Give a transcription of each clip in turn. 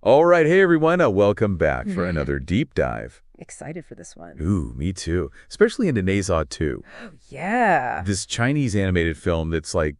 All right, hey everyone, welcome back for another deep dive. Excited for this one. Ooh, me too. Especially into Ne Zha 2. Yeah. This Chinese animated film that's like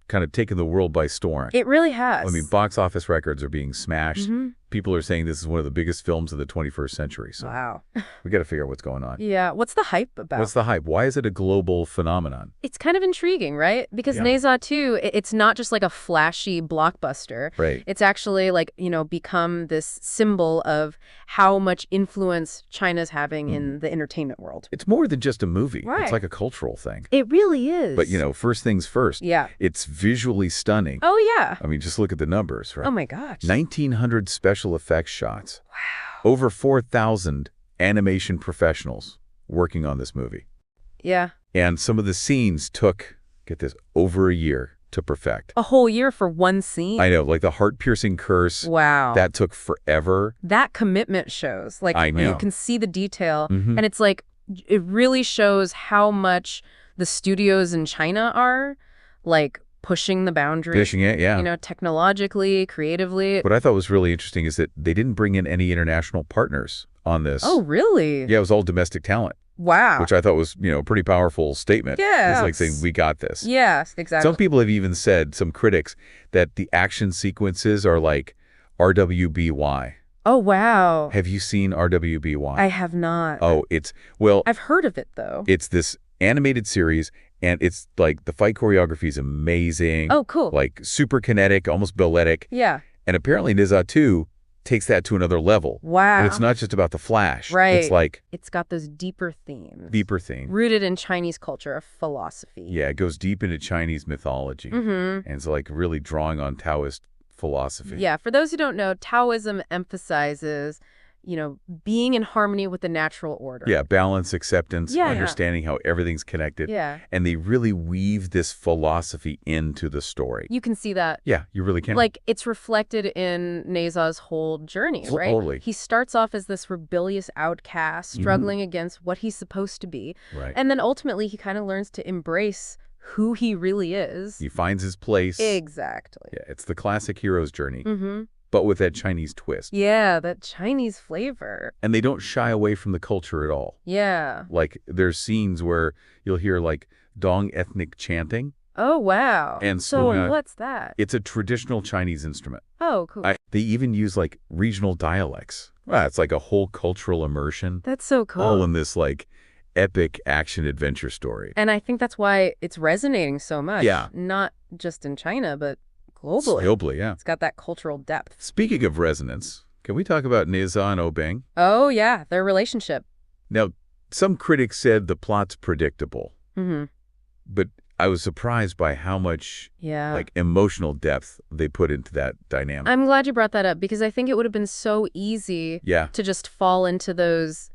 kind of taken the world by storm. It really has. I mean, box office records are being smashed. Mm-hmm. People are saying this is one of the biggest films of the 21st century. So Wow. we got to figure out what's going on. Yeah. What's the hype about? What's the hype? Why is it a global phenomenon? It's kind of intriguing, right? Because Yeah. Ne Zha 2, it's not just like a flashy blockbuster. Right. It's actually like, become this symbol of how much influence China's having in the entertainment world. It's more than just a movie. Right. It's like a cultural thing. It really is. But, first things first. Yeah. It's visually stunning. Oh, yeah. I mean, just look at the numbers, right? Oh, my gosh. 1,900 special effects shots. Wow. Over 4,000 animation professionals working on this movie. Yeah. And some of the scenes took, get this, over a year to perfect. A whole year for one scene? I know, like the heart-piercing curse. Wow. That took forever. That commitment shows. Like, I know. you can see the detail. Mhm. And it's like, it really shows how much the studios in China are, like, pushing the boundaries. Fishing it, yeah. Technologically, creatively. What I thought was really interesting is that they didn't bring in any international partners on this. Oh, really? Yeah, it was all domestic talent, Wow. which I thought was, a pretty powerful statement. Yeah. It's like saying, we got this. Yes, exactly. Some people have even said, some critics, that the action sequences are like RWBY. Oh, wow. Have you seen RWBY? I have not. Oh, I've heard of it, though. it's this animated series, and it's like the fight choreography is amazing. Oh, cool. Like super kinetic, almost balletic. Yeah. And apparently Ne Zha 2 takes that to another level. Wow. And it's not just about the flash. Right. It's like It's got those deeper themes. deeper theme. Rooted in Chinese culture, philosophy. Yeah, it goes deep into Chinese mythology. Mm-hmm. And it's like really drawing on Taoist philosophy. Yeah, for those who don't know, Taoism emphasizes, being in harmony with the natural order. Yeah, balance, acceptance, Yeah, understanding how everything's connected. Yeah. And they really weave this philosophy into the story. You can see that. Yeah, you really can. Like, it's reflected in Ne Zha's whole journey, right? Totally. He starts off as this rebellious outcast, struggling against what he's supposed to be. Right. And then ultimately, he kind of learns to embrace who he really is. He finds his place. Exactly. Yeah, it's the classic hero's journey, Mm-hmm. but with that Chinese twist. Yeah, that Chinese flavor. And they don't shy away from the culture at all. Yeah. Like, there's scenes where you'll hear, like, Dong ethnic chanting. Oh, wow. And so what's that? It's a traditional Chinese instrument. Oh, cool. They even use, like, regional dialects. Wow, it's like a whole cultural immersion. That's so cool. All in this, like, epic action-adventure story. And I think that's why it's resonating so much. Yeah. Not just in China, but globally. Globally, yeah. It's got that cultural depth. Speaking of resonance, can we talk about Ne Zha and Obeng? Oh, yeah, their relationship. Now, some critics said the plot's predictable, Mm-hmm. but I was surprised by how much Yeah. like emotional depth they put into that dynamic. I'm glad you brought that up because I think it would have been so easy Yeah. to just fall into those,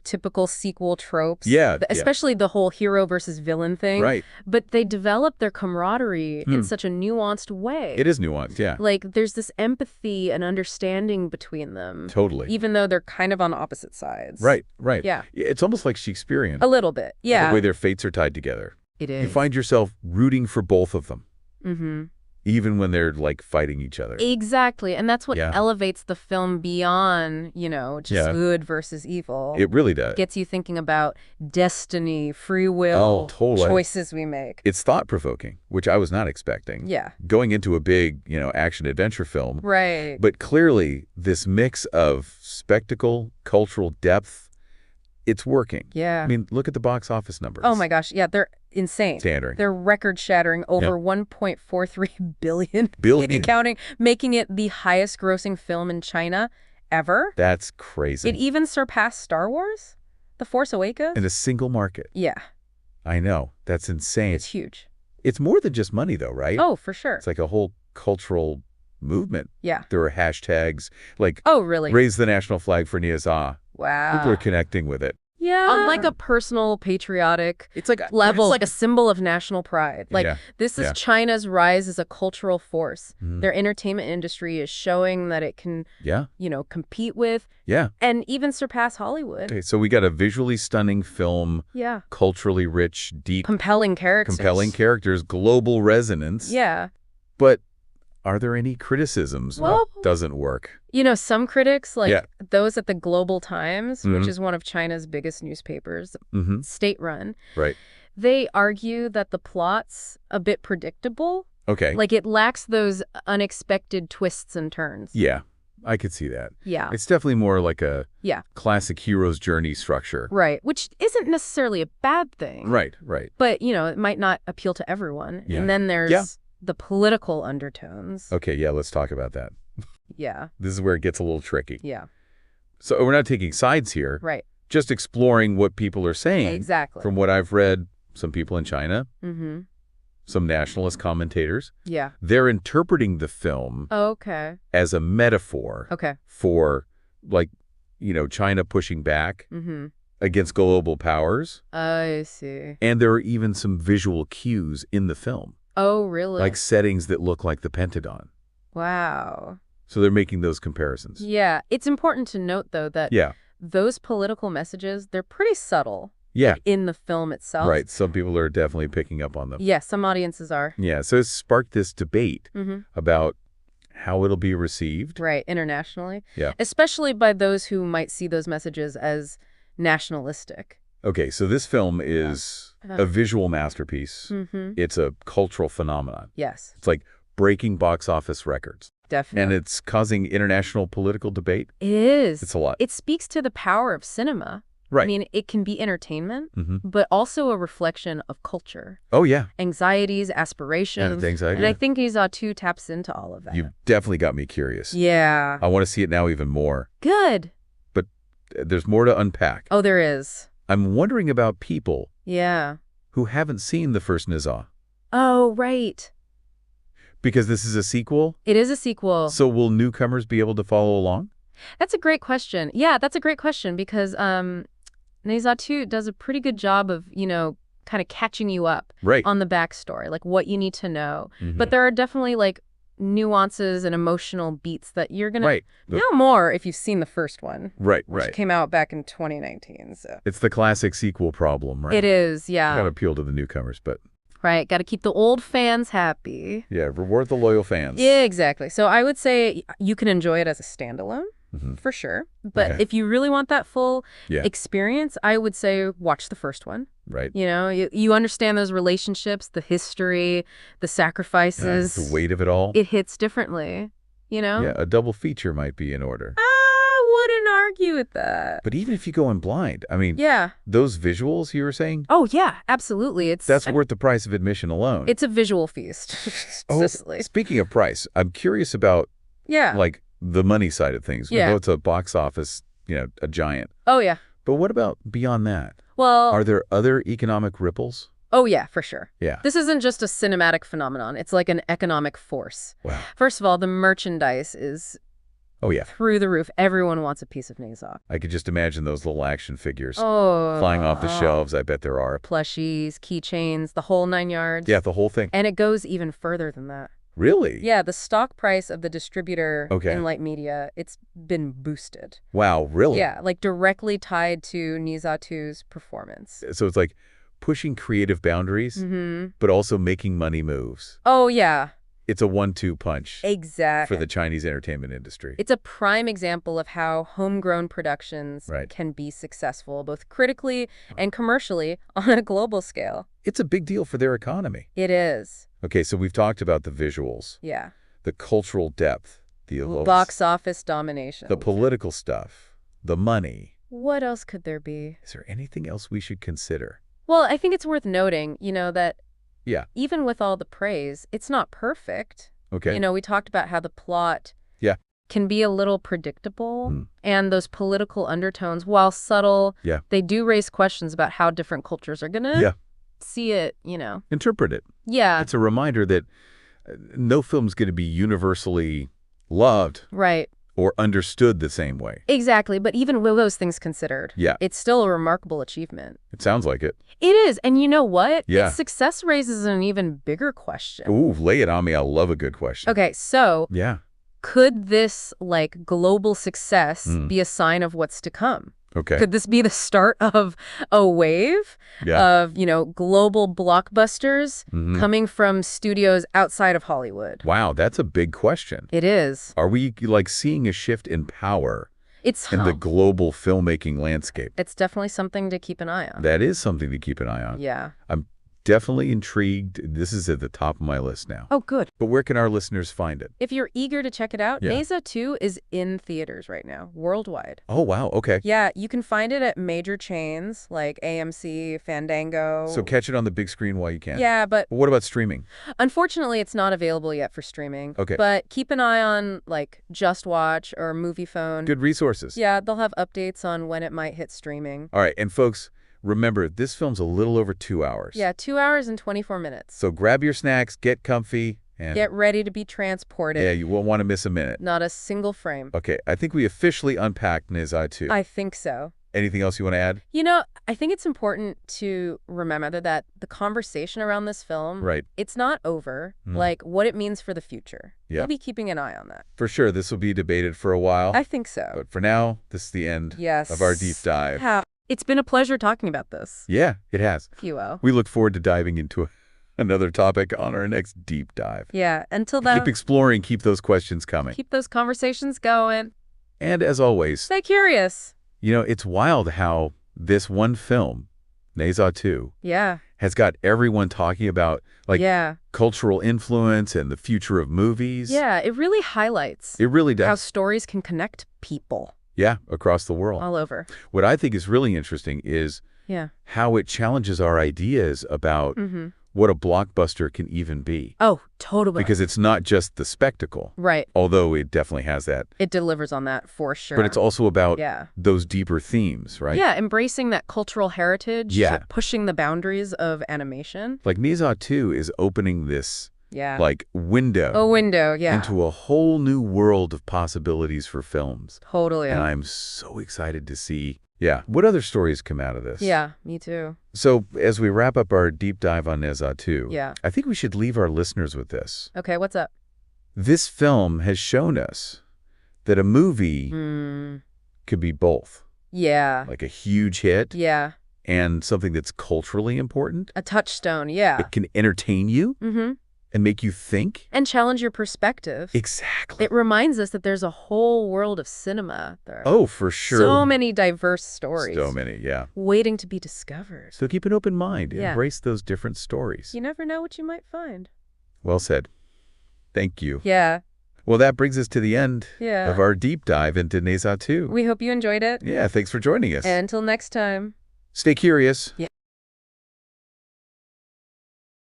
typical sequel tropes. Yeah, yeah. Especially the whole hero versus villain thing. Right. But they developed their camaraderie in such a nuanced way. It is nuanced, yeah. Like, there's this empathy and understanding between them. Totally. Even though they're kind of on opposite sides. Right, right. Yeah. It's almost like Shakespearean. A little bit. Yeah. The way their fates are tied together. It is. You find yourself rooting for both of them, Mm-hmm. even when they're like fighting each other. Exactly. And that's what Yeah. elevates the film beyond, just Yeah. good versus evil. It really does. Gets you thinking about destiny, free will, Oh, totally. choices we make. It's thought-provoking, which I was not expecting. Yeah. Going into a big, action-adventure film. Right. But clearly, this mix of spectacle, cultural depth, it's working. Yeah. I mean, look at the box office numbers. Oh my gosh. Yeah, they're insane. Staggering. They're record-shattering, over 1.43 billion. Billion. Counting, making it the highest-grossing film in China ever. That's crazy. It even surpassed Star Wars, The Force Awakens. In a single market. Yeah, I know. That's insane. it's huge. It's more than just money, though, right? Oh, for sure. It's like a whole cultural movement. Yeah. There are hashtags like Oh, really? raise the national flag for Ne Zha. Wow. People are connecting with it. Yeah. On like a personal, patriotic It's like level, it's like a symbol of national pride. Like, Yeah, this is yeah. China's rise as a cultural force. Mhm. Their entertainment industry is showing that it can, Yeah, compete with yeah. and even surpass Hollywood. Okay, so we got a visually stunning film, Yeah. culturally rich, deep, Compelling characters. compelling characters, global resonance. Yeah. But are there any criticisms? Well, Doesn't work. Some critics, like Yeah. those at the Global Times, which Mhm. is one of China's biggest newspapers, Mm-hmm. state-run, Right. they argue that the plot's a bit predictable. Okay. Like, it lacks those unexpected twists and turns. Yeah, I could see that. Yeah. It's definitely more like a Yeah. classic hero's journey structure. Right. Which isn't necessarily a bad thing. Right, right. But, it might not appeal to everyone. Yeah. And then there's the political undertones. Okay, yeah, let's talk about that. Yeah. This is where it gets a little tricky. Yeah. So we're not taking sides here. Right. Just exploring what people are saying. Exactly. From what I've read, some people in China, Mm-hmm. some nationalist commentators, Yeah. they're interpreting the film Okay. as a metaphor Okay. for, like, China pushing back Mm-hmm. against global powers. I see. And there are even some visual cues in the film, Oh, really? like settings that look like the Pentagon. Wow. So they're making those comparisons. Yeah. It's important to note, though, that Yeah. those political messages, they're pretty subtle Yeah. in the film itself. Right. Some people are definitely picking up on them. Yeah, some audiences are. Yeah. So it's sparked this debate Mm-hmm. about how it'll be received. Right, internationally. Yeah. Especially by those who might see those messages as nationalistic. Okay. So this film is a visual masterpiece. Mm-hmm. It's a cultural phenomenon. Yes, It's like breaking box office records. definitely. And it's causing international political debate. It is. It's a lot. It speaks to the power of cinema. Right. I mean, it can be entertainment, Mm-hmm. but also a reflection of culture, Oh, yeah. anxieties, aspirations. And anxiety. And I think Ne Zha 2 taps into all of that. You've definitely got me curious. Yeah. I want to see it now even more. Good. But there's more to unpack. Oh, there is. I'm wondering about people Yeah. who haven't seen the first Ne Zha. Oh, right. Because this is a sequel, It is a sequel. so will newcomers be able to follow along? That's a great question. Yeah, that's a great question because Ne Zha 2 does a pretty good job of, kind of catching you up Right. on the backstory, like what you need to know. Mhm. But there are definitely like nuances and emotional beats that you're going Right. to know more if you've seen the first one, Right, which right. came out back in 2019. So It's the classic sequel problem, right? it is, yeah. Gotta appeal to the newcomers, but Right. Got to keep the old fans happy. yeah, reward the loyal fans. Yeah, exactly. So I would say you can enjoy it as a standalone. Mhm. For sure. But Okay. if you really want that full Yeah. experience, I would say watch the first one. Right. You understand those relationships, the history, the sacrifices. The weight of it all. It hits differently, Yeah, a double feature might be in order. I wouldn't argue with that. But even if you go in blind, I mean, Yeah. those visuals you were saying, Oh, yeah, absolutely. that's worth the price of admission alone. It's a visual feast. Oh, Sicily. speaking of price, I'm curious about, Yeah. like, the money side of things. Yeah. I know it's a box office, a giant. Oh, yeah. But what about beyond that? Well, Are there other economic ripples? oh, yeah, for sure. Yeah. This isn't just a cinematic phenomenon. It's like an economic force. Wow. First of all, the merchandise is Oh, yeah. through the roof. Everyone wants a piece of Ne Zha. I could just imagine those little action figures Oh. flying off the shelves. I bet there are. Plushies, keychains, the whole 9 yards. Yeah, the whole thing. And it goes even further than that. Really? Yeah, the stock price of the distributor Okay. in Light Media, it's been boosted. Wow, really? Yeah, like directly tied to Ne Zha 2's performance. So it's like pushing creative boundaries, Mm-hmm. but also making money moves. Oh, yeah, It's a 1-2 punch exactly. for the Chinese entertainment industry. It's a prime example of how homegrown productions Right. can be successful, both critically and commercially, on a global scale. It's a big deal for their economy. It is. Okay, so we've talked about the visuals, Yeah. the cultural depth, the Box office domination. the political stuff, the money. What else could there be? Is there anything else we should consider? Well, I think it's worth noting, that Yeah. even with all the praise, it's not perfect. Okay. We talked about how the plot Yeah. can be a little predictable, Mm. and those political undertones, while subtle, Yeah. they do raise questions about how different cultures are going to Yeah. see it, Interpret it. Yeah, It's a reminder that no film's going to be universally loved right. or understood the same way. Exactly, but even with those things considered, Yeah. it's still a remarkable achievement. It sounds like it. It is, and you know what? Yeah. Its success raises an even bigger question. Ooh, lay it on me. I love a good question. Okay, so Yeah. could this, global success Mm. be a sign of what's to come? Okay. Could this be the start of a wave Yeah. of, global blockbusters Mhm. coming from studios outside of Hollywood? Wow, that's a big question. It is. Are we, like, seeing a shift in power It's in the global filmmaking landscape? It's definitely something to keep an eye on. That is something to keep an eye on. Yeah. I'm definitely intrigued. This is at the top of my list now. Oh, good. But where can our listeners find it? If you're eager to check it out, Yeah. Ne Zha 2 is in theaters right now, worldwide. Oh, wow. Okay. Yeah, you can find it at major chains like AMC, Fandango. So catch it on the big screen while you can. Yeah, but But what about streaming? unfortunately, it's not available yet for streaming. Okay. But keep an eye on, like, Just Watch or Movie Phone. Good resources. Yeah, they'll have updates on when it might hit streaming. All right. And folks, remember, this film's a little over 2 hours. Yeah, 2 hours and 24 minutes. So grab your snacks, get comfy, and Get ready to be transported. yeah, you won't want to miss a minute. Not a single frame. Okay, I think we officially unpacked Ne Zha 2. I think so. Anything else you want to add? I think it's important to remember that the conversation around this film, Right. it's not over. Mm. Like, what it means for the future. Yeah. We'll be keeping an eye on that. For sure, this will be debated for a while. I think so. But for now, this is the end Yes. of our deep dive. It's been a pleasure talking about this. Yeah, it has. Fuo. We look forward to diving into another topic on our next deep dive. Yeah, until then, Keep exploring, keep those questions coming. keep those conversations going. And as always, Stay curious. it's wild how this one film, Ne Zha 2, Yeah. has got everyone talking about, like, Yeah. cultural influence and the future of movies. Yeah, it really highlights It really how does. stories can connect people Yeah, across the world. all over. What I think is really interesting is Yeah. how it challenges our ideas about Mm-hmm. what a blockbuster can even be. Oh, totally. Because it's not just the spectacle, Right. although it definitely has that. It delivers on that for sure. But it's also about Yeah. those deeper themes, right? Yeah, embracing that cultural heritage. Yeah. Pushing the boundaries of animation. Like Ne Zha 2 is opening this, Yeah. like, window A window, yeah. into a whole new world of possibilities for films. Totally. And I'm so excited to see, what other stories come out of this. Yeah, me too. So as we wrap up our deep dive on Ne Zha 2, Yeah. I think we should leave our listeners with this. Okay, what's up? This film has shown us that a movie Mm, could be both, yeah. like a huge hit Yeah. and something that's culturally important. A touchstone, yeah. It can entertain you Mm-hmm. and make you think. And challenge your perspective. Exactly. It reminds us that there's a whole world of cinema. There are Oh, for sure. so many diverse stories. So many, yeah. Waiting to be discovered. So keep an open mind. Yeah. Embrace those different stories. You never know what you might find. Well said. Thank you. Yeah. Well, that brings us to the end Yeah. of our deep dive into Ne Zha 2. We hope you enjoyed it. Yeah, thanks for joining us. And until next time. Stay curious. Yeah.